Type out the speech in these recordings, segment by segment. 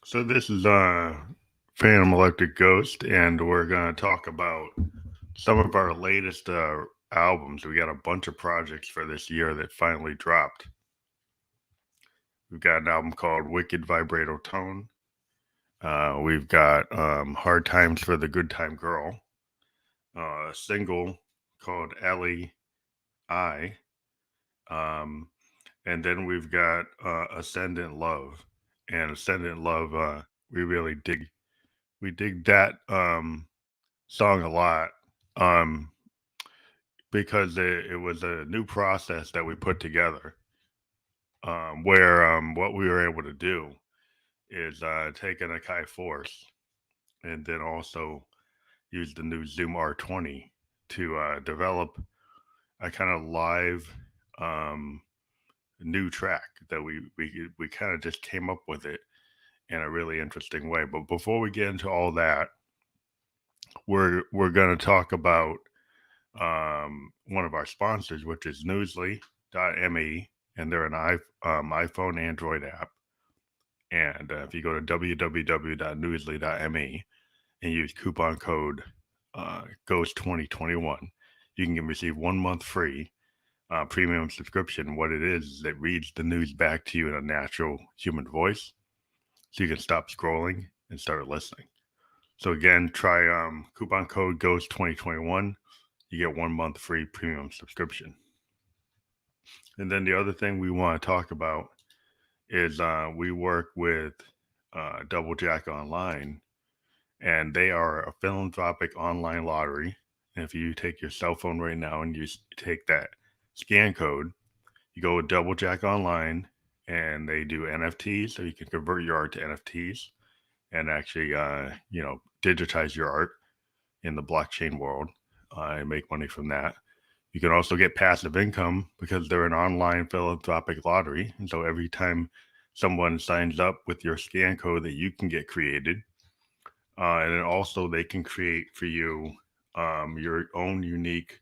So this is Phantom Electric Ghost, and we're gonna talk about some of our latest albums. We got a bunch of projects for this year that finally dropped. We've got an album called Wicked Vibrato Tone. We've got Hard Times for the Good Time Girl, a single called Ellie I, um, and then we've got Ascendant Love. And Ascendant Love, we really dig. We dig that song a lot, um, because it was a new process that we put together, where what we were able to do is take an Akai Force and then also use the new Zoom R20 to develop a kind of live um, new track that we kind of just came up with it in a really interesting way. But before we get into all that, we're going to talk about one of our sponsors, which is Newsly.me, and they're an iPhone Android app. And if you go to www.newsly.me and use coupon code Ghost2021, you can receive 1 month free premium subscription. What it is it reads the news back to you in a natural human voice, so you can stop scrolling and start listening. So again, try coupon code Ghost2021. You get 1 month free premium subscription. And then the other thing we want to talk about is we work with DoubleJack.Online, and they are a philanthropic online lottery. And if you take your cell phone right now and you take that scan code, you go with DoubleJack.Online, and they do NFTs, so you can convert your art to NFTs and actually, digitize your art in the blockchain world and make money from that. You can also get passive income because they're an online philanthropic lottery. And so every time someone signs up with your scan code that you can get created, and then also they can create for you your own unique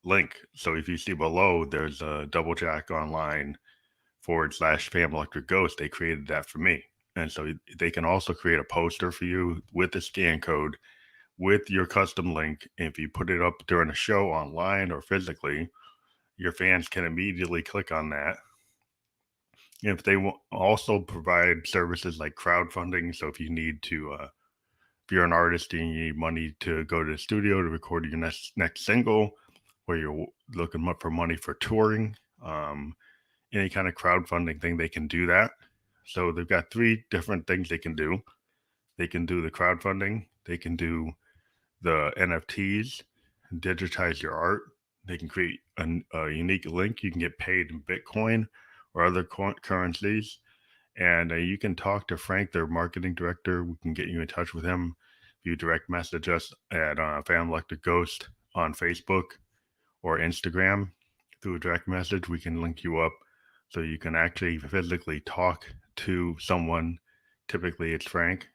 link. So if you see below, there's a DoubleJack.Online /PhantomElectricGhost. They created that for me. And so they can also create a poster for you with the scan code with your custom link. If you put it up during a show online or physically, your fans can immediately click on that. If they also provide services like crowdfunding, so if you need to, if you're an artist and you need money to go to the studio to record your next single, or you're looking for money for touring, any kind of crowdfunding thing, they can do that. So they've got 3 different things they can do. They can do the crowdfunding, they can do the NFTs, digitize your art. They can create a unique link. You can get paid in Bitcoin or other currencies. And you can talk to Frank, their marketing director. We can get you in touch with him. If you direct message us at Phantom Electric Ghost on Facebook or Instagram through a direct message, we can link you up so you can actually physically talk to someone. Typically, it's Frank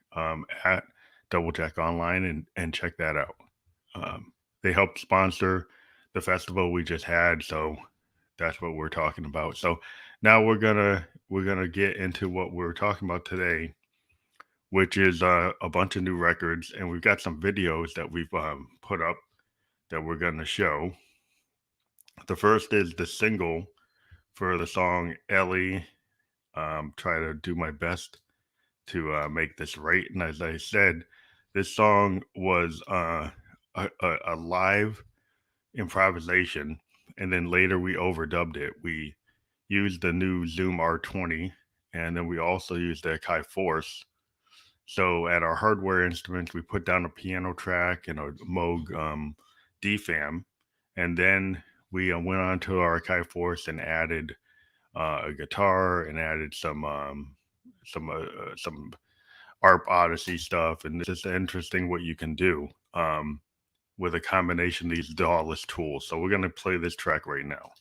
at DoubleJack.Online, and check that out. They helped sponsor the festival we just had, so that's what we're talking about. So now we're gonna get into what we're talking about today, which is a bunch of new records, and we've got some videos that we've put up that we're gonna show. The first is the single for the song Ellie. Try to do my best to make this right. And as I said, this song was a live improvisation, and then later we overdubbed it. We used the new Zoom R20, and then we also used the Akai Force. So at our hardware instruments, we put down a piano track and a Moog DFAM, and then we went on to our Akai Force and added a guitar and added some ARP Odyssey stuff. And it's just interesting what you can do with a combination of these Dawless tools. So we're going to play this track right now.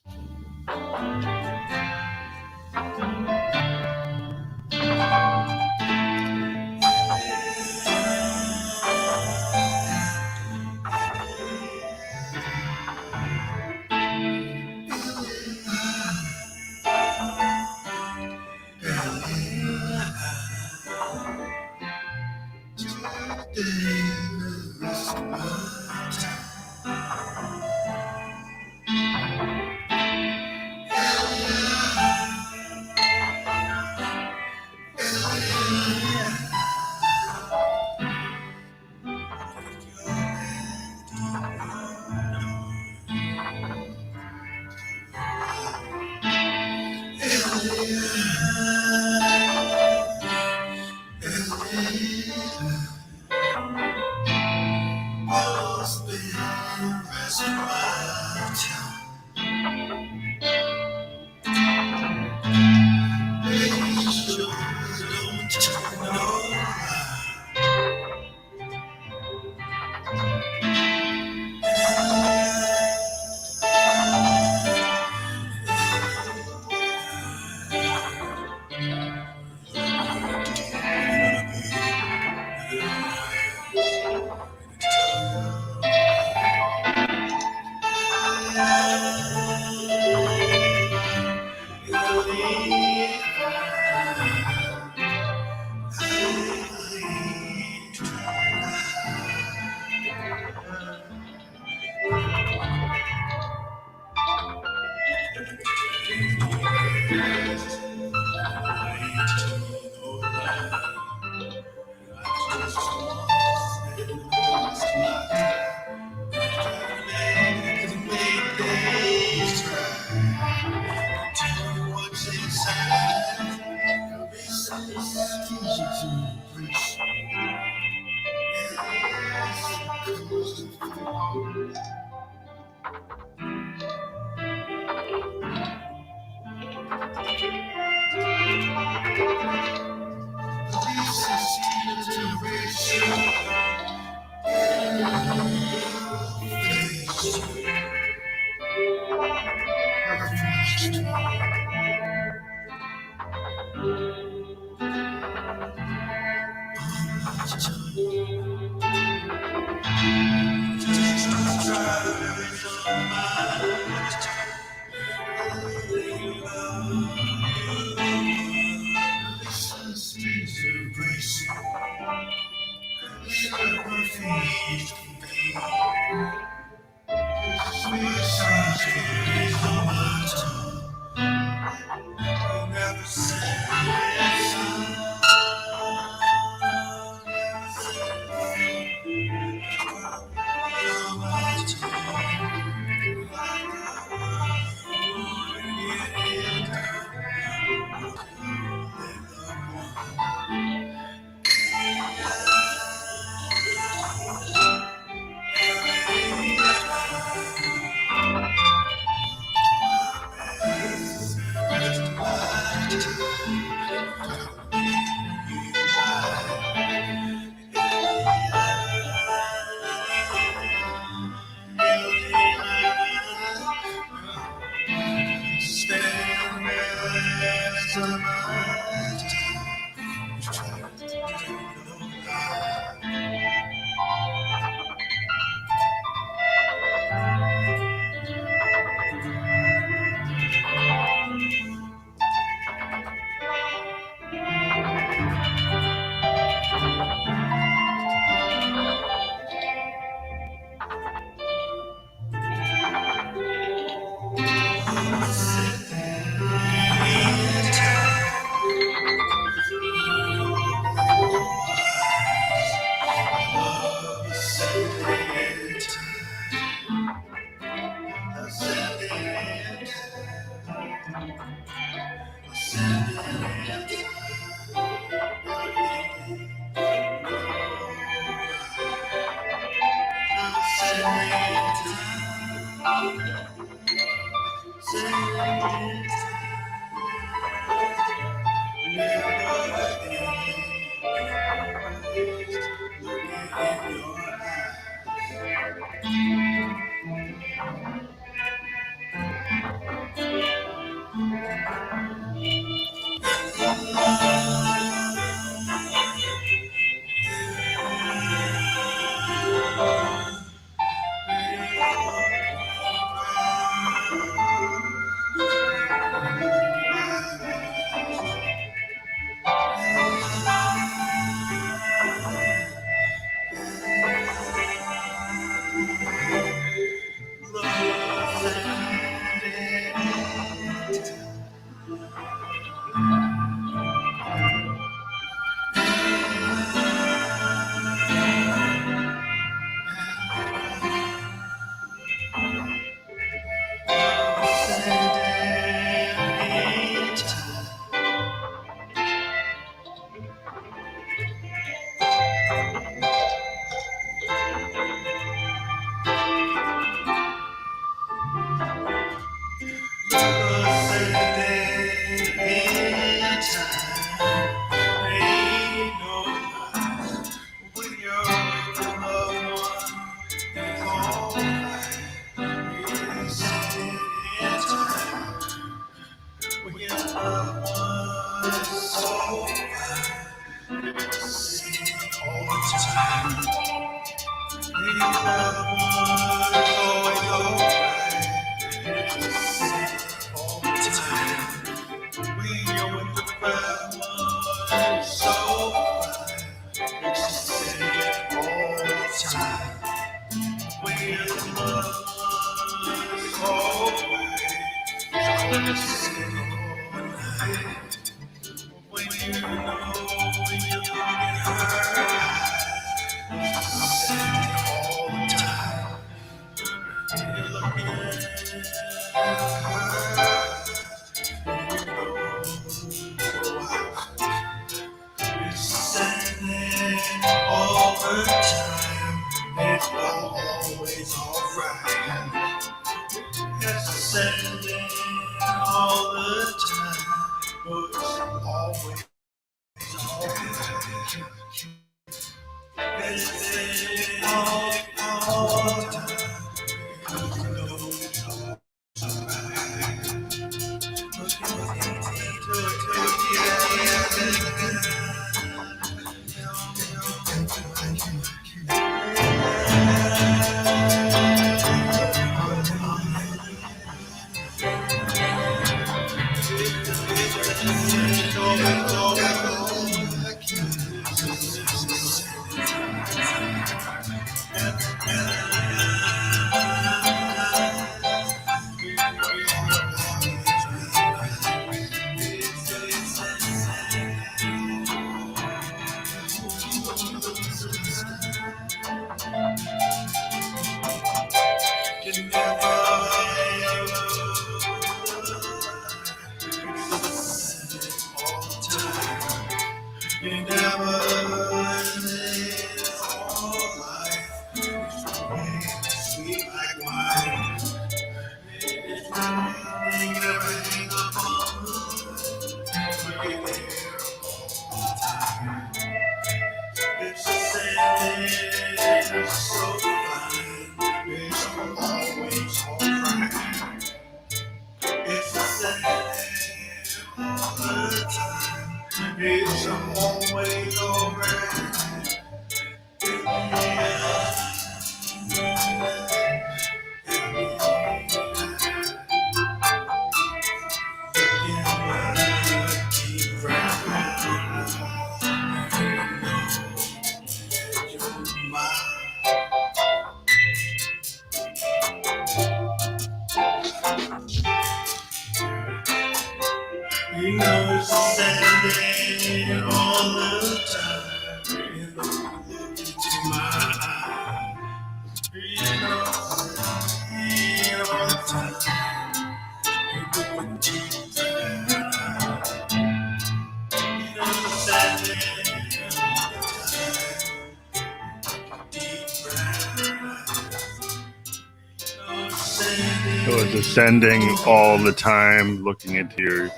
So it's ascending all the time, looking into your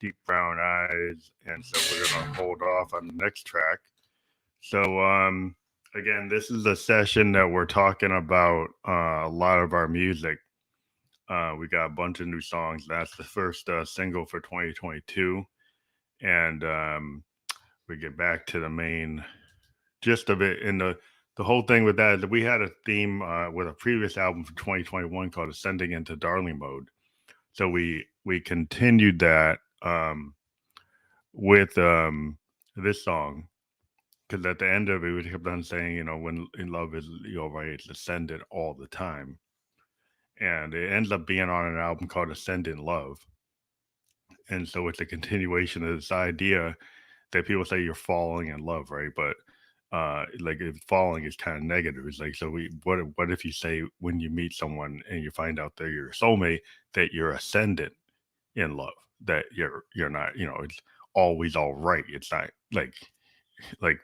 deep brown eyes. And so we're going to hold off on the next track. So, again, this is a session that we're talking about a lot of our music. We got a bunch of new songs. That's the first single for 2022. And we get back to the main gist of it. And the whole thing with that is that we had a theme with a previous album for 2021 called Ascending into Darling Mode. So we continued that with this song, because at the end of it, we kept on saying, when in love is, right, it's ascendant all the time. And it ends up being on an album called Ascendant Love. And so it's a continuation of this idea that people say you're falling in love, right? But like if falling is kind of negative. It's like, so what if you say when you meet someone and you find out they're your soulmate, that you're ascendant in love, that you're not, it's always all right. It's not like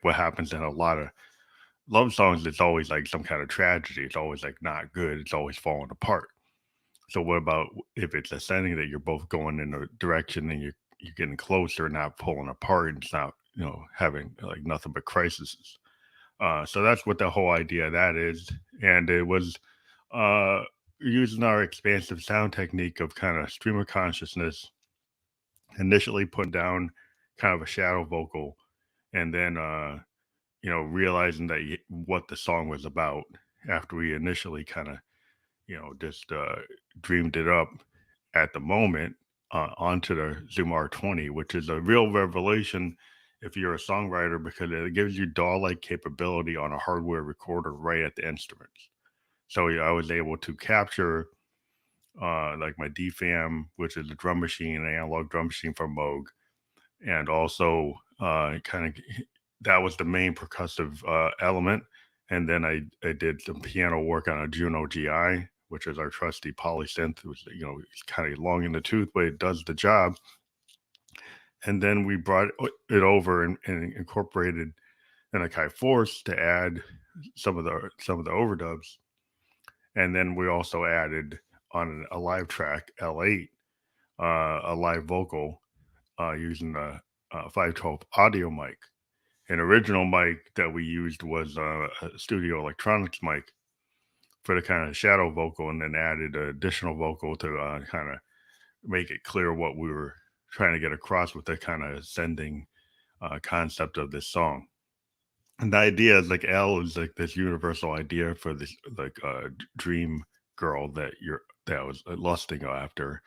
what happens in a lot of love songs. It's always like some kind of tragedy. It's always like not good. It's always falling apart. So what about if it's ascending, that you're both going in a direction and you're getting closer, not pulling apart, and it's not, having like nothing but crises. So that's what the whole idea of that is. And it was using our expansive sound technique of kind of stream of consciousness, initially putting down kind of a shadow vocal, and then realizing that what the song was about after we initially kind of just dreamed it up at the moment onto the Zoom R20, which is a real revelation if you're a songwriter because it gives you DAW-like capability on a hardware recorder right at the instruments. So I was able to capture like my DFAM, which is a drum machine, an analog drum machine from Moog, and also kind of that was the main percussive element. And then I did some piano work on a JUNO GI, which is our trusty polysynth. It was, it's kind of long in the tooth, but it does the job. And then we brought it over and incorporated an Akai Force to add some of the overdubs. And then we also added on a live track, L8, a live vocal using a 512 audio mic. An original mic that we used was a studio electronics mic for the kind of shadow vocal, and then added an additional vocal to kind of make it clear what we were trying to get across with the kind of ascending concept of this song. And the idea is like L is like this universal idea for this like dream girl that I was lusting after,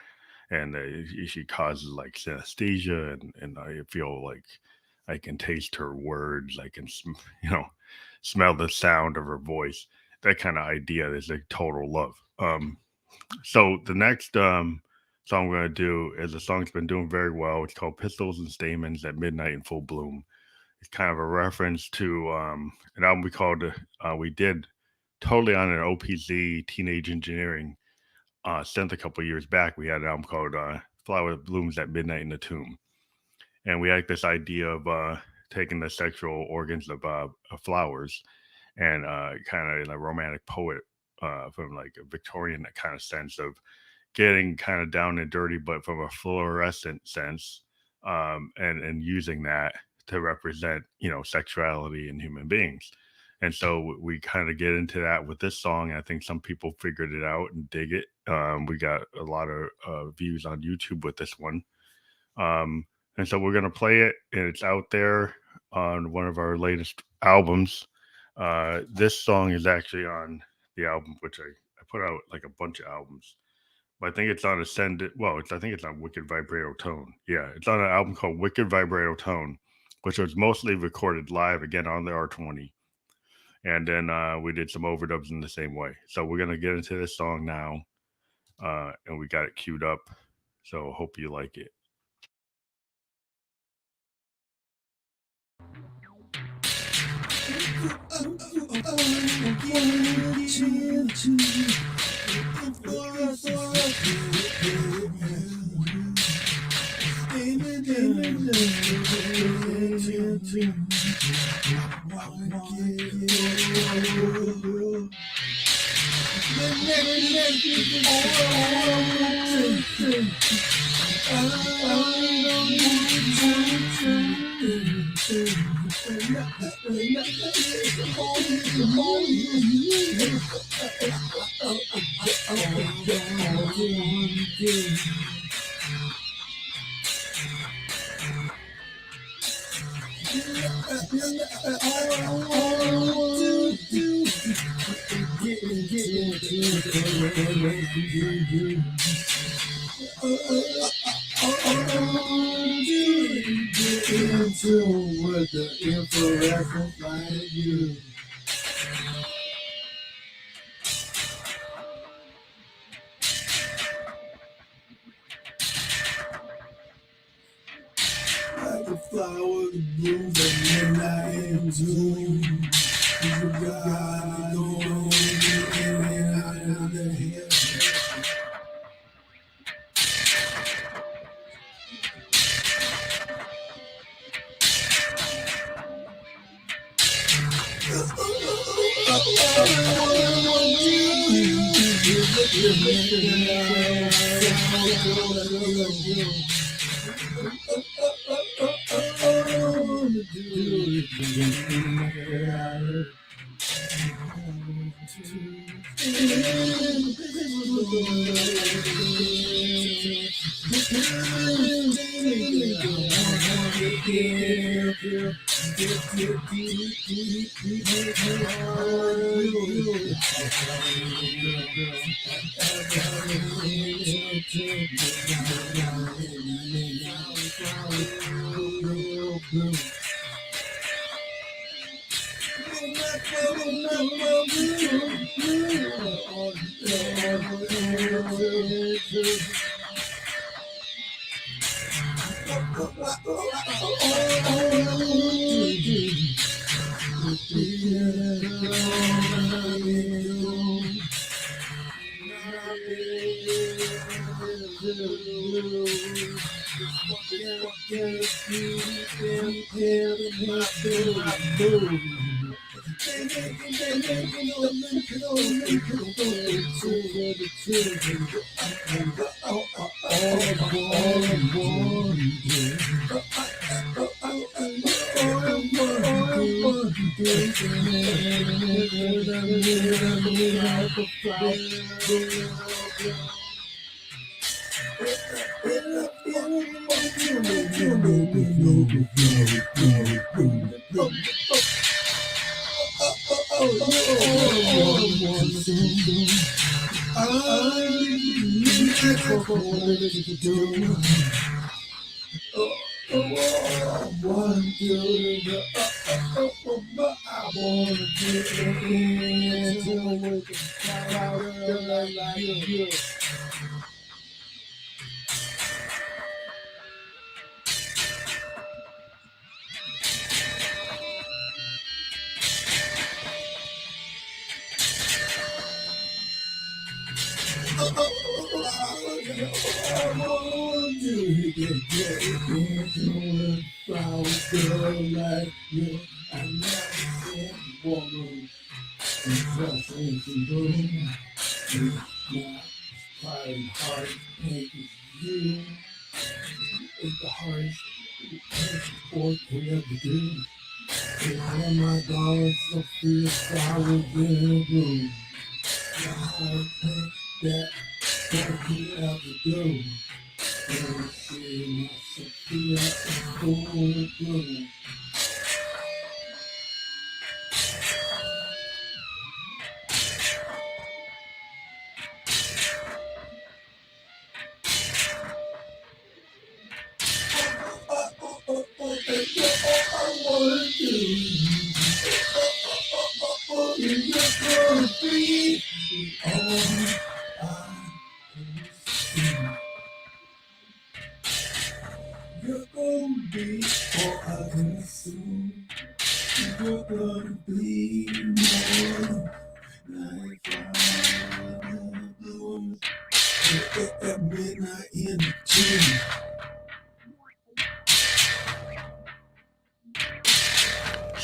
and she causes like synesthesia, and I feel like I can taste her words, I can smell the sound of her voice. That kind of idea is like total love. So the next song I'm going to do is a song that's been doing very well. It's called Pistols and Stamens at Midnight in Full Bloom. It's kind of a reference to an album we did totally on an OPZ Teenage Engineering synth a couple years back. We had an album called Flower Blooms at Midnight in the Tomb. And we had this idea of taking the sexual organs of flowers and kind of in a romantic poet from like a Victorian kind of sense of getting kind of down and dirty, but from a fluorescent sense, and using that to represent, sexuality in human beings. And so we kind of get into that with this song. I think some people figured it out and dig it. We got a lot of views on YouTube with this one. And so we're going to play it, and it's out there on one of our latest albums. This song is actually on the album, which I put out like a bunch of albums. But I think it's on Ascended. Well, I think it's on Wicked Vibrato Tone. Yeah, it's on an album called Wicked Vibrato Tone, which was mostly recorded live, again, on the R20. And then we did some overdubs in the same way. So we're going to get into this song now, and we got it queued up. So hope you like it.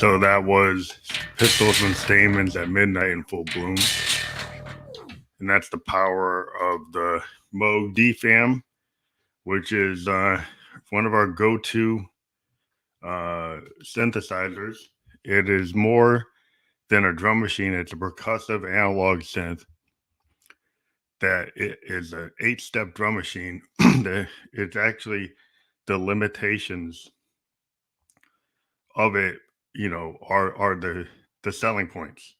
So that was Pistols and Stamens at Midnight in Full Bloom. And that's the power of the Moog DFAM, which is one of our go-to synthesizers. It is more than a drum machine. It's a percussive analog synth that it is an 8-step drum machine. It's actually the limitations of it, you know, are the selling points,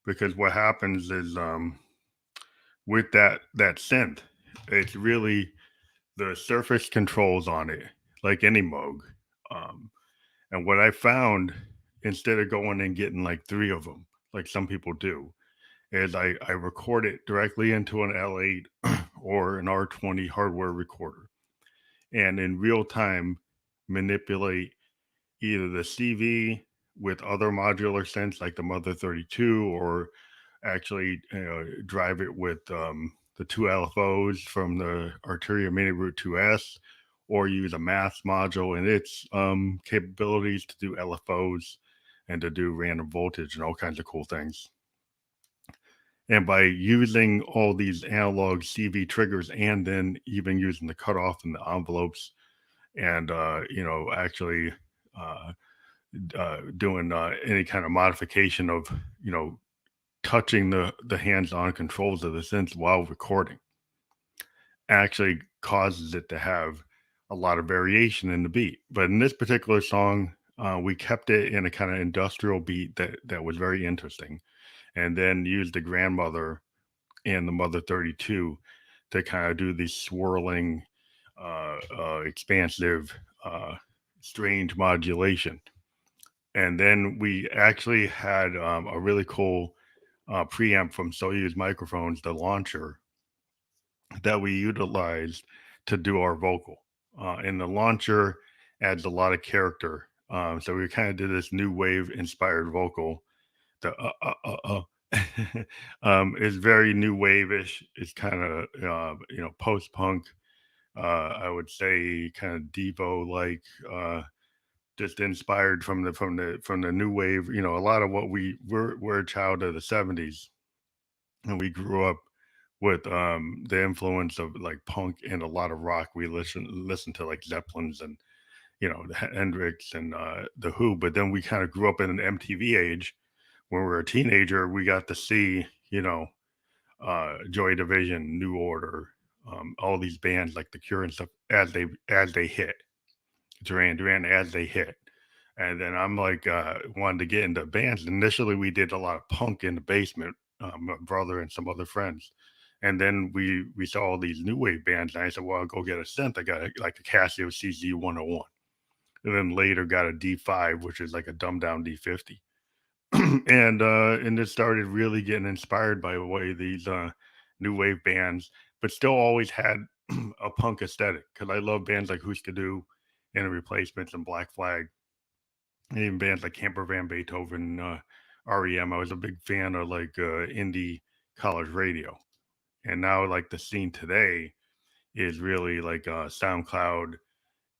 because what happens is with that synth, it's really the surface controls on it, like any Moog. And what I found, instead of going and getting like 3 of them, like some people do, is I record it directly into an L8 or an R20 hardware recorder, and in real time manipulate either the CV with other modular synths like the Mother 32, or actually drive it with the 2 LFOs from the Arturia Mini Root 2S, or use a math module and its capabilities to do LFOs and to do random voltage and all kinds of cool things. And by using all these analog CV triggers, and then even using the cutoff and the envelopes, and actually doing any kind of modification of touching the hands-on controls of the synth while recording, actually causes it to have a lot of variation in the beat. But in this particular song, We kept it in a kind of industrial beat that was very interesting, and then used the Grandmother and the Mother 32 to kind of do these swirling, expansive, uh, strange modulation. And then we actually had a really cool preamp from Soyuz microphones, the launcher, that we utilized to do our vocal. And the launcher adds a lot of character. So we kind of did this new wave inspired vocal. The it's very new wave-ish. It's kind of post punk. I would say kind of Devo like, just inspired from the new wave. You know, a lot of what we're a child of the '70s, and we grew up with the influence of like punk and a lot of rock. We listen to like Zeppelins and Hendrix and the Who. But then we kind of grew up in an MTV age. When we were a teenager, we got to see Joy Division, New Order, all these bands like The Cure and stuff as they hit. Duran as they hit. And then I'm like, wanted to get into bands. Initially, we did a lot of punk in the basement, my brother and some other friends. And then we saw all these new wave bands, and I said, "Well, I'll go get a synth." I got like a Casio CZ 101, and then later got a D5, which is like a dumbed down D50. And it started really getting inspired by the way these new wave bands, but still always had a punk aesthetic because I love bands like Husker Du and the Replacements and Black Flag, and even bands like Camper Van Beethoven, REM. I was a big fan of like indie college radio, and now like the scene today is really like SoundCloud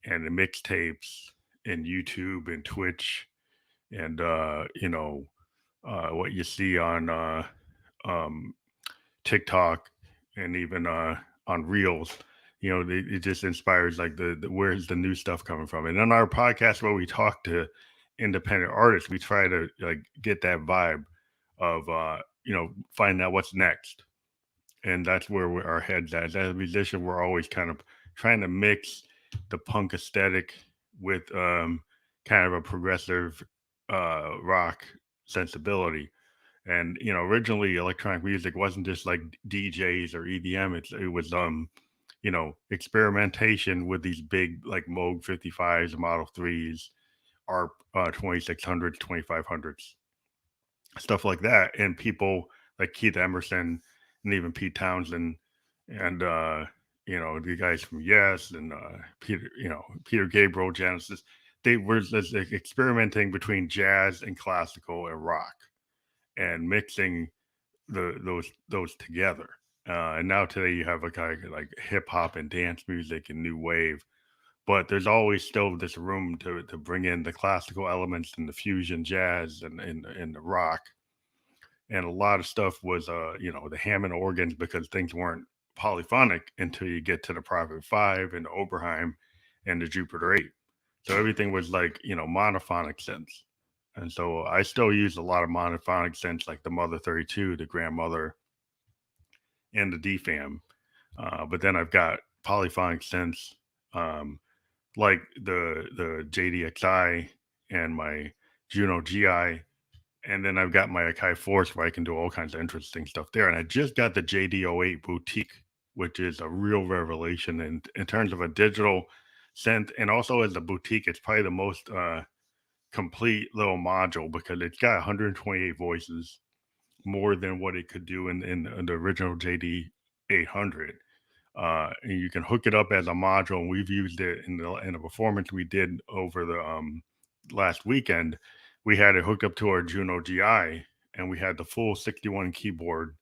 and the mixtapes and YouTube and Twitch and what you see on um, TikTok and even on Reels. It just inspires like the where's the new stuff coming from. And on our podcast where we talk to independent artists, we try to like get that vibe of find out what's next, and that's where our heads at. As a musician, we're always kind of trying to mix the punk aesthetic with kind of a progressive rock sensibility. And originally electronic music wasn't just like DJs or EDM. It was experimentation with these big like Moog 55s, Model 3s, ARP 2600s, 2500s, stuff like that. And people like Keith Emerson and even Pete Townsend and the guys from Yes and Peter Gabriel, Genesis. They were just like experimenting between jazz and classical and rock and mixing those together. And now today you have a kind of like hip hop and dance music and new wave, but there's always still this room to bring in the classical elements and the fusion jazz and the rock. And a lot of stuff was the Hammond organs because things weren't polyphonic until you get to the Private Five and the Oberheim and the Jupiter 8. So everything was like monophonic synths. And so I still use a lot of monophonic synths like the Mother 32, the Grandmother, and the DFAM. But then I've got polyphonic synths um, like the JDXI and my Juno GI. And then I've got my Akai Force where I can do all kinds of interesting stuff there. And I just got the JD08 Boutique, which is a real revelation in terms of a digital synth. And also as a boutique, it's probably the most complete little module because it's got 128 voices, more than what it could do in the original JD 800. And you can hook it up as a module. And we've used it in a performance we did over the last weekend. We had it hooked up to our Juno GI, and we had the full 61 keyboard,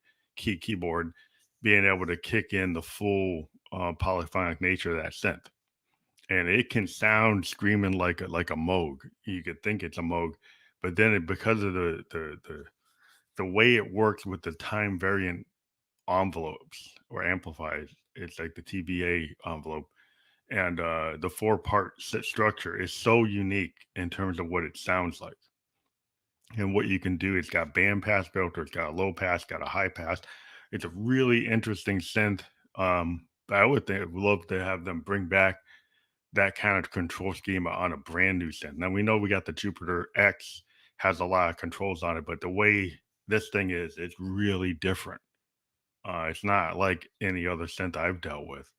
being able to kick in the full polyphonic nature of that synth. And it can sound screaming like a Moog. You could think it's a Moog, but then because of the way it works with the time variant envelopes or amplifiers, it's like the TBA envelope, and the four-part structure is so unique in terms of what it sounds like. And what you can do, it's got band pass filter, it's got a low pass, got a high pass. It's a really interesting synth. I would love to have them bring back that kind of control schema on a brand new synth. Now we know we got the Jupiter X has a lot of controls on it, but the way this thing is, it's really different. It's not like any other synth I've dealt with.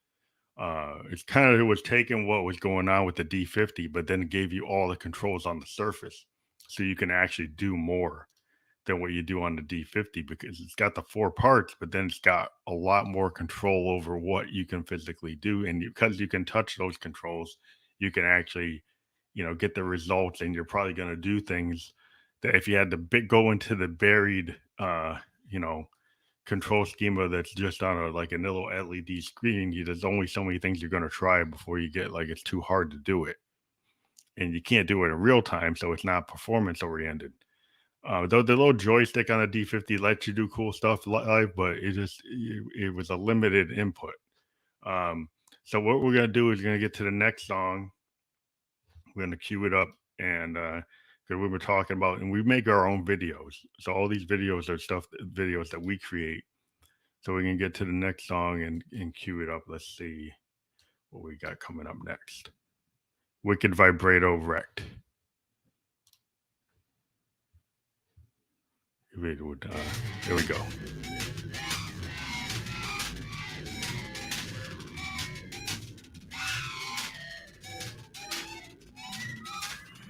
It's kind of, it was taking what was going on with the D50, but then it gave you all the controls on the surface, so you can actually do more than what you do on the D50, because it's got the 4 parts, but then it's got a lot more control over what you can physically do. And because you can touch those controls, you can actually, get the results. And you're probably going to do things that if you had to go into the buried, you know, control schema that's just on a like a little LED screen, there's only so many things you're going to try before you get like it's too hard to do it. And you can't do it in real time, so it's not performance oriented. Though the little joystick on the D50 lets you do cool stuff live, but it was a limited input. So what we're gonna do is we're gonna get to the next song. We're gonna cue it up, and because we were talking about, and we make our own videos. So all these videos are videos that we create. So we can get to the next song and cue it up. Let's see what we got coming up next. Wicked Vibrato Wrecked. There we go.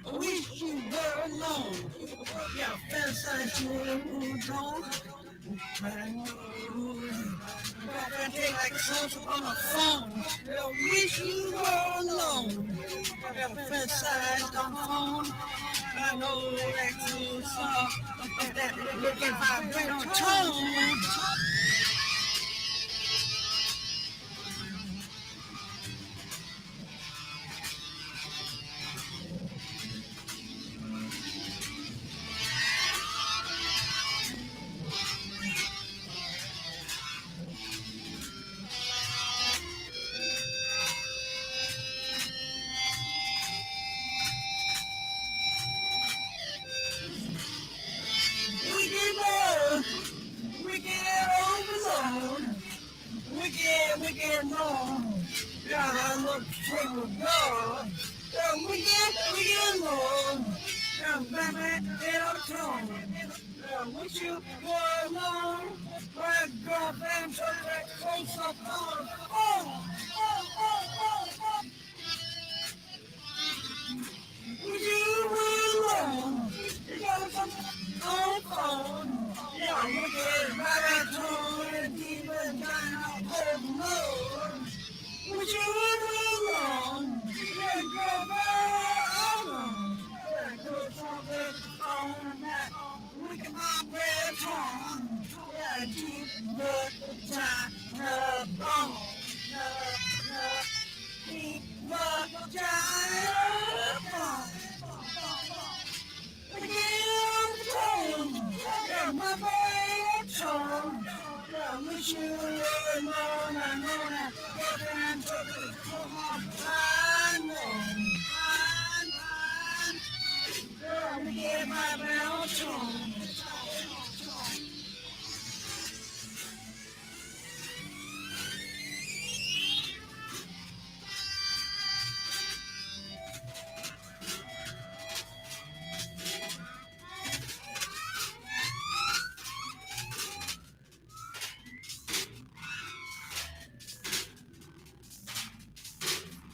I wish you were alone. Yeah, fantasize you moved on. I take like songs on my phone. I wish you were alone. I got fantasized on the phone. I know that cool song. That wicked vibrato tone. Wicked more. Yeah, I look straight with God. Yeah, wicked more. Yeah, baby, get on the tone. Yeah, wish you were alone. My girlfriend took that close up on. Wish you were alone. You got some on phone. Yeah, wicked baritone and demon down the moon. Would you ever alone? Yeah, go alone. Yeah, go something on that. We can operate on. Yeah, keep the time bone. Keep the time bone. Yeah, my baritone. Yeah, wish you were alone. I know that. And took it home. I know. Girl, get my baritone.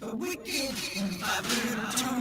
A wicked vibrato.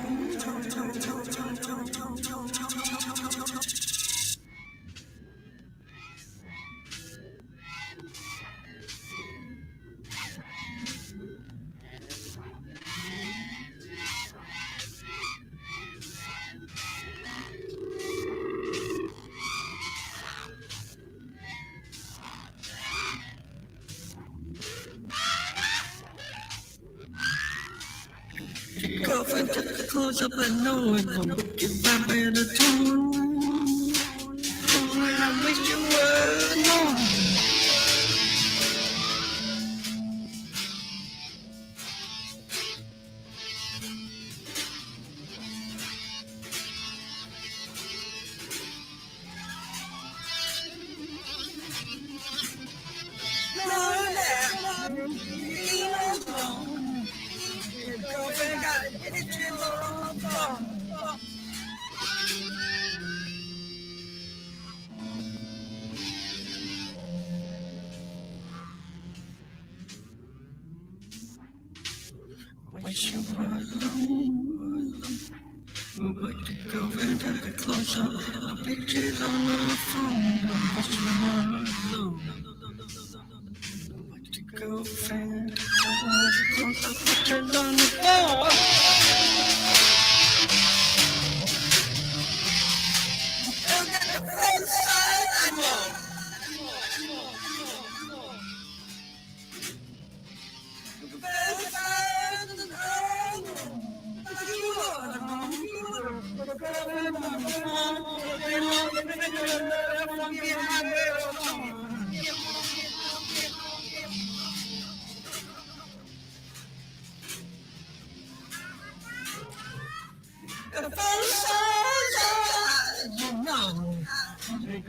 Girlfriend took the clothes up and knowing I'm wicked vibrato. Oh, I wish you were alone. Girlfriend got But the girlfriend took it closer. The pictures on the phone. What's the alone? But the girlfriend took it closer. Pictures on the phone. Look at the face I know.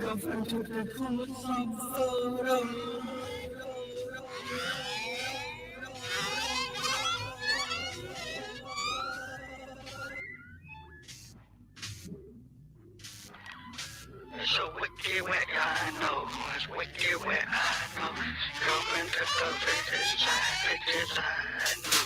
Girlfriend took the close-up photo. It's a wicked wet, I know. It's wicked wet, I know. Girlfriend took the pictures, I know.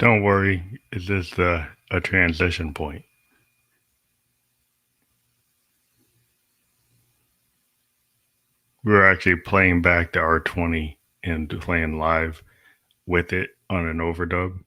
Don't worry, it's just a transition point. We're actually playing back the R20 and playing live with it on an overdub.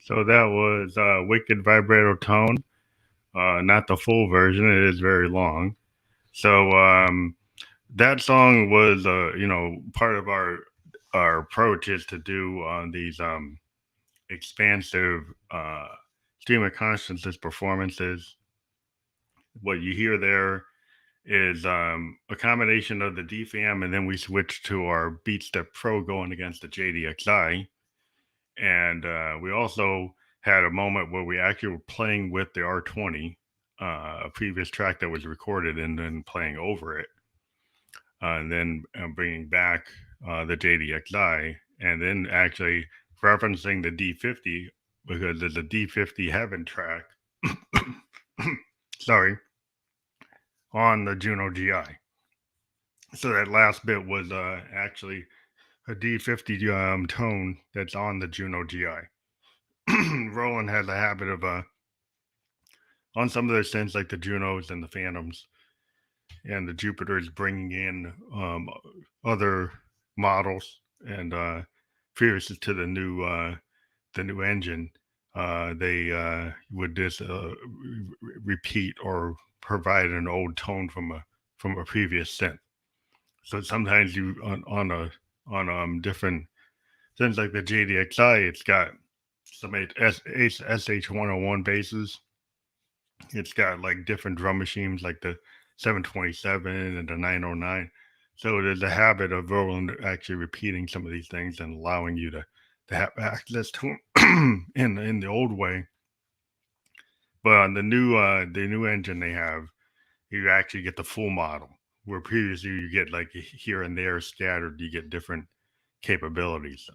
So that was Wicked Vibrato Tone. Not the full version. It is very long. So that song was, part of our approach is to do these expansive stream of consciousness performances. What you hear there is a combination of the DFAM, and then we switched to our BeatStep Pro going against the JDXI. And we also had a moment where we actually were playing with the R20, a previous track that was recorded, and then playing over it. And then bringing back the JDXI, and then actually referencing the D50, because there's a D50 Heaven track, sorry, on the Juno GI. So that last bit was actually a D50 tone that's on the Juno GI. Roland has a habit of, on some of their synths, like the Junos and the Phantoms and the Jupiters, bringing in other models. And previous to the new engine, they would just repeat or provide an old tone from a previous synth. So sometimes you on different synths like the JDXI, it's got some SH101 basses. It's got like different drum machines like the 727 and the 909. So there's a habit of Roland actually repeating some of these things and allowing you to have access to them in the old way. But on the new engine they have, you actually get the full model, where previously you get like here and there scattered, you get different capabilities.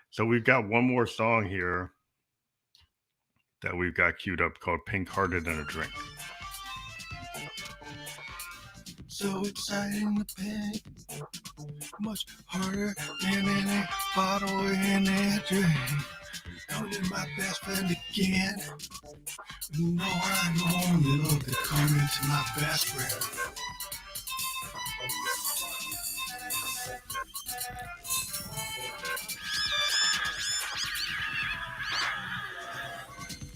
So we've got one more song here that we've got queued up called Pink Hearted and a Drink. So exciting to pink, much harder than any bottle in a drink. Don't need my best friend again. You know I know little to come into my best friend.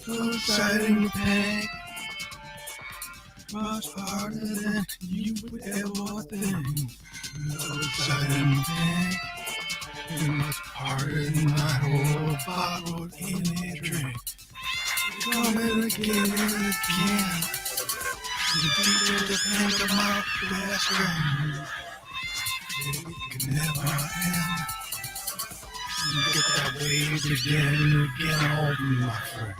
So exciting to pink, much harder than you would ever think. So exciting to pink, and much harder than my whole bottle in a drink. Coming again and again. The deeper the pink of my best friend. It can never end. You get that wave again and again, oh my friend.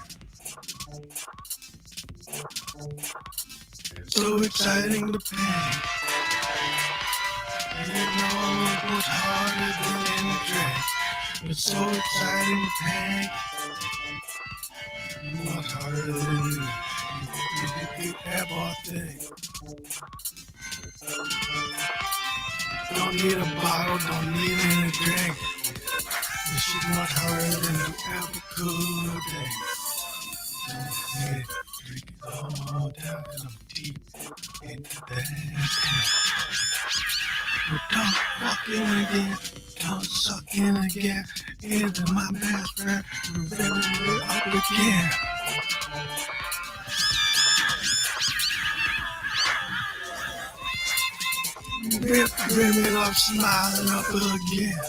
So exciting to pink. And you know it was harder than a drink. It's so exciting to pink. Much harder than you ever think. Don't need a bottle, don't need any drink. This shit much harder than you ever could think. Hey, drink it all down, cause I'm deep into that. But don't fucking again, don't sucking again. Into my best friend, we're up again. Rimming up, smiling up again.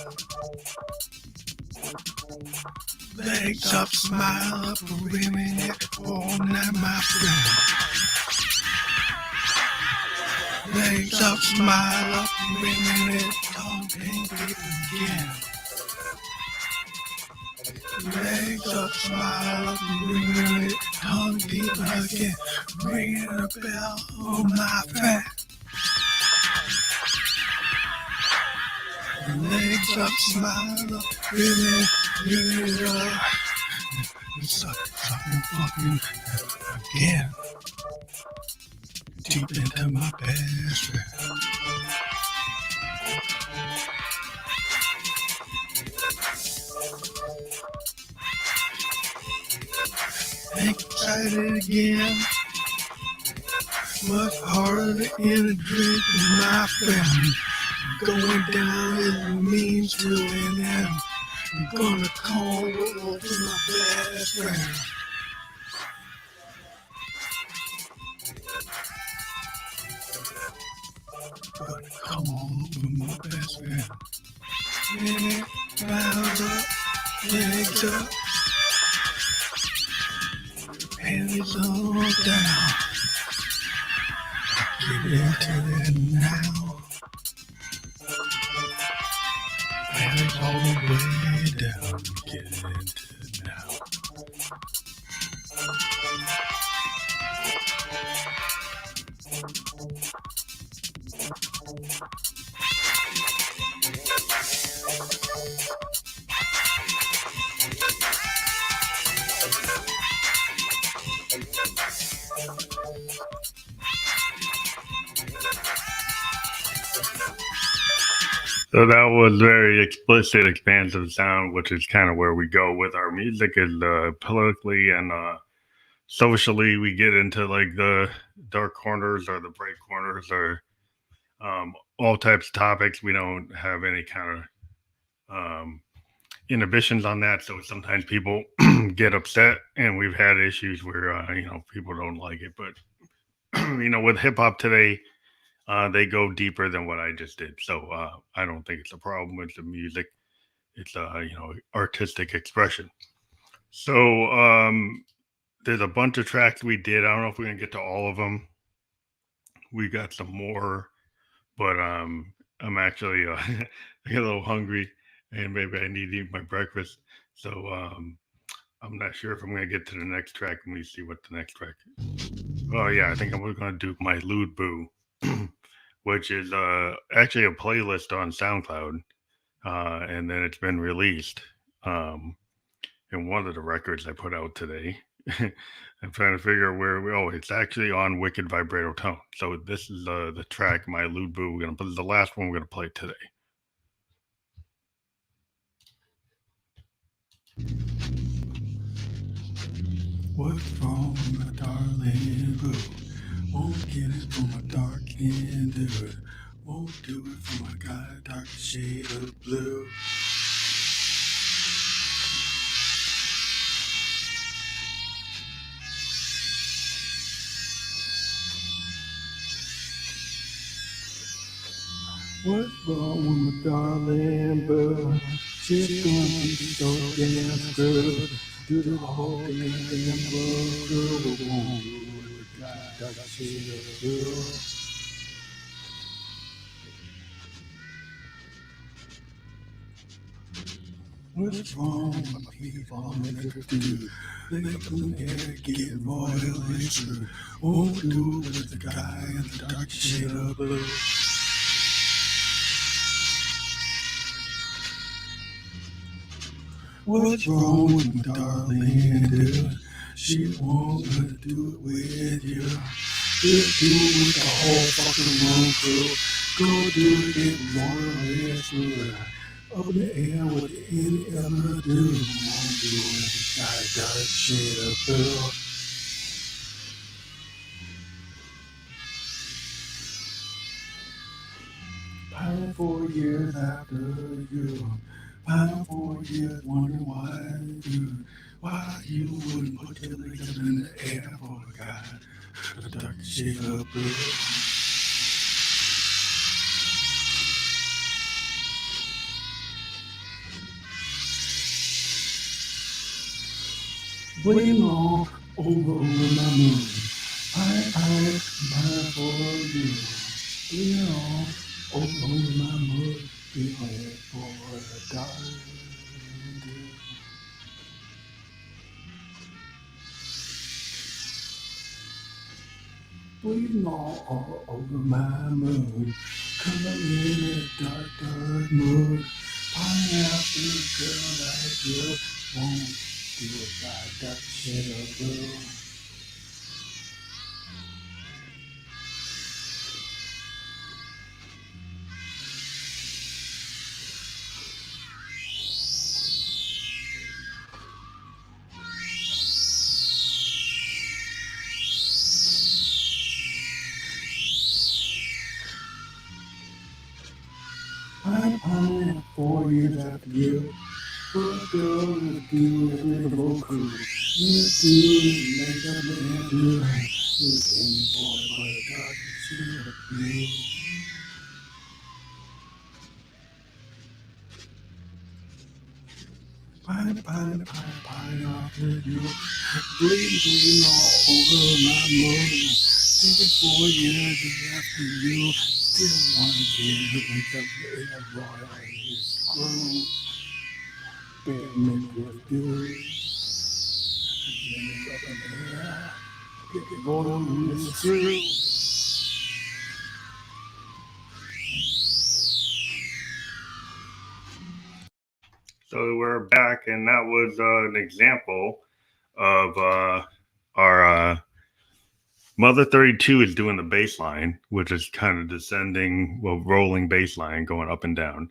Legs up, smile up, rimming it all night, my friend. Legs up, smile up, rimming it, don't think it again. Legs up, smile up, rimming it, tongue deep again. Ringing a bell, oh my friend. Legs up, smile up, rimming it up. Sucking fucking again. Deep into my best friend. Excited again. Much harder in a drink than my friend. Going down as it means to an end. I'm gonna call over my best best friend. But come on, with my best friend. Yeah, bows up, legs up, hands on down. Get into it now. Hands all the way down. Get into it now. So that was very explicit, expansive sound, which is kind of where we go with our music. Is politically and socially, we get into like the dark corners or the bright corners or all types of topics. We don't have any kind of inhibitions on that. So sometimes people get upset, and we've had issues where people don't like it. But with hip hop today, they go deeper than what I just did. So I don't think it's a problem with the music. It's artistic expression. So there's a bunch of tracks we did. I don't know if we're gonna get to all of them. We got some more, but I'm actually a little hungry, and maybe I need to eat my breakfast. So I'm not sure if I'm gonna get to the next track. Let me see what the next track is. Oh yeah, I think I'm gonna do my Lude Boo, which is actually a playlist on SoundCloud, and then it's been released in one of the records I put out today. I'm trying to figure out where it's actually on Wicked Vibrato Tone. So this is the track, my Lude Boo. We're gonna put the last one we're gonna play today. What's wrong, my darling boo? Won't get it from a dark and do it. Won't do it from a guy dark shade of blue. What's wrong with my darling boo? She's gonna be so damn screwed. Do the whole damn boo. Won't do it, God, dark shade of blue. What's wrong with my people in the dude? They come here get royal and true. Won't do it with the guy in the dark shade of blue. What's wrong with my darling dude? She won't do it with you. She'll do it with the whole fucking wrong crew. Go do it, get royal and true. Up in the air with any other dude. Won't do it with the guy dark shade of blue. Pine 4 years after you. Pine 4 years wondering why you wouldn't put your legs up in the air for a guy with a dark shade of blue. Bleeding all over my moon. Pine for you. Bleeding all over my moon. Be waiting for a darling. Bleeding all over my moon. Coming in a dark mood. Pine after a girl like you. Won't do it by dark shade of blue. I'm pining 4 years after you. What a girl would do with a vocal. Would do it, make a man do it. With any boy but a dark shade of blue. Pine off the you. Bleeding all over my moon. Thinking 4 years after you. Still want to get wake up the royal is grown. Bear make with you. Up in the air. Get going this through. So we're back, and that was an example of our Mother 32 is doing the bass line, which is kind of descending, well, rolling bass line going up and down.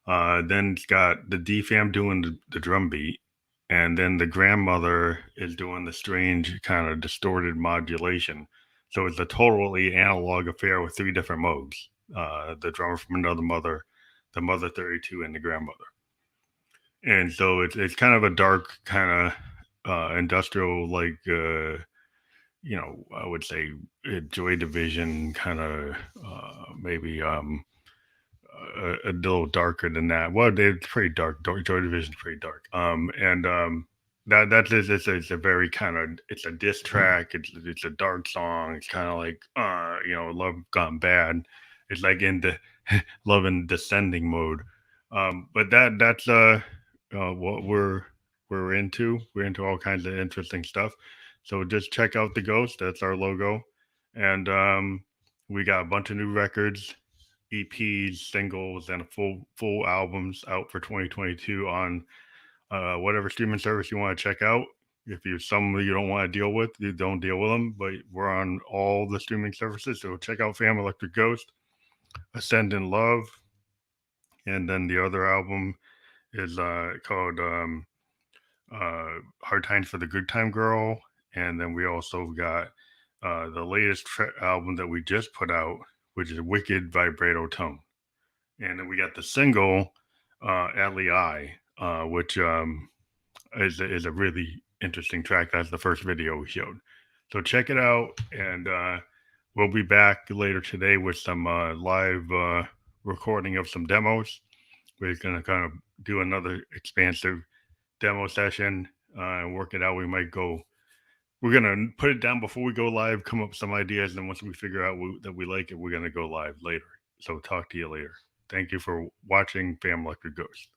Then it's got the DFAM doing the drum beat, and then the grandmother is doing the strange kind of distorted modulation. So it's a totally analog affair with 3 different Moogs: the drummer from another mother, the Mother 32, and the grandmother. And so it's kind of a dark kind of industrial, like I would say Joy Division kind of maybe a little darker than that. Well, it's pretty dark. Joy Division's pretty dark. That's it's a very kind of, it's a diss track. It's a dark song. It's kind of like Love Gone Bad. It's like in the love and descending mode. But that's what we're into. We're into all kinds of interesting stuff. So just check out the Ghost. That's our logo, and we got a bunch of new records, EPs, singles, and full albums out for 2022 on whatever streaming service you want to check out. If you're someone you don't want to deal with, you don't deal with them. But we're on all the streaming services, so check out PhantomElectricGhost, Ascend in Love, and then the other album is called Hard Times for the Good Time Girl. And then we also got the latest album that we just put out, which is Wicked Vibrato Tone. And then we got the single, Atli I, which is a really interesting track. That's the first video we showed. So check it out. And we'll be back later today with some live recording of some demos. We're going to kind of do another expansive demo session and work it out. We're going to put it down before we go live, come up with some ideas, and once we figure out that we like it, we're going to go live later. So talk to you later. Thank you for watching PhantomElectricGhost.